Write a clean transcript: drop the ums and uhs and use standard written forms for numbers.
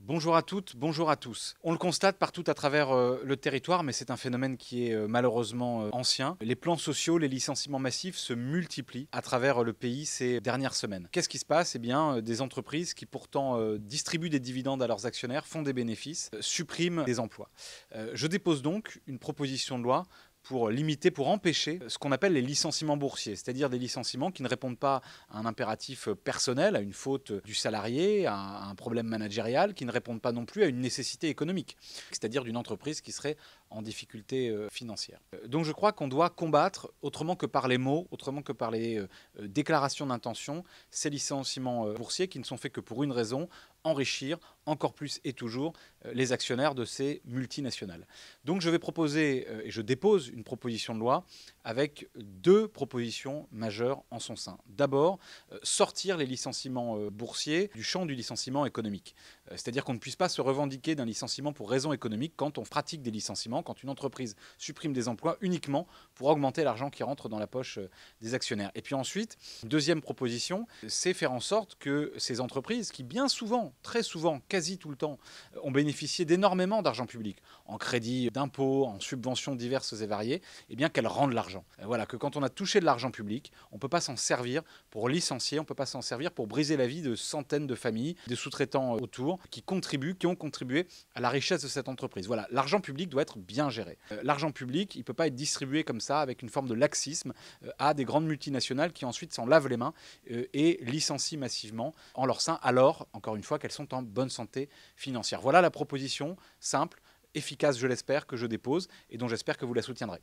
Bonjour à toutes, bonjour à tous. On le constate partout à travers le territoire, mais c'est un phénomène qui est malheureusement ancien. Les plans sociaux, les licenciements massifs se multiplient à travers le pays ces dernières semaines. Qu'est-ce qui se passe? Eh bien, des entreprises qui pourtant distribuent des dividendes à leurs actionnaires, font des bénéfices, suppriment des emplois. Je dépose donc une proposition de loi pour limiter, pour empêcher ce qu'on appelle les licenciements boursiers, c'est-à-dire des licenciements qui ne répondent pas à un impératif personnel, à une faute du salarié, à un problème managérial, qui ne répondent pas non plus à une nécessité économique, c'est-à-dire d'une entreprise qui serait en difficulté financière. Donc je crois qu'on doit combattre, autrement que par les mots, autrement que par les déclarations d'intention, ces licenciements boursiers qui ne sont faits que pour une raison, enrichir encore plus et toujours les actionnaires de ces multinationales. Donc je vais proposer, et je dépose une proposition de loi avec deux propositions majeures en son sein. D'abord, sortir les licenciements boursiers du champ du licenciement économique. C'est-à-dire qu'on ne puisse pas se revendiquer d'un licenciement pour raison économique quand on pratique des licenciements, quand une entreprise supprime des emplois uniquement pour augmenter l'argent qui rentre dans la poche des actionnaires. Et puis ensuite, deuxième proposition, c'est faire en sorte que ces entreprises qui bien souvent, très souvent, quasi tout le temps, ont bénéficié d'énormément d'argent public, en crédit d'impôt, en subventions diverses et variées, eh bien qu'elles rendent l'argent. Voilà, que quand on a touché de l'argent public, on ne peut pas s'en servir pour licencier, on ne peut pas s'en servir pour briser la vie de centaines de familles, des sous-traitants autour, qui ont contribué à la richesse de cette entreprise. Voilà, l'argent public doit être bien géré. L'argent public, il ne peut pas être distribué comme ça, avec une forme de laxisme, à des grandes multinationales qui ensuite s'en lavent les mains et licencient massivement en leur sein, alors, encore une fois, qu'elles sont en bonne santé financière. Voilà la proposition simple, efficace, je l'espère, que je dépose et dont j'espère que vous la soutiendrez.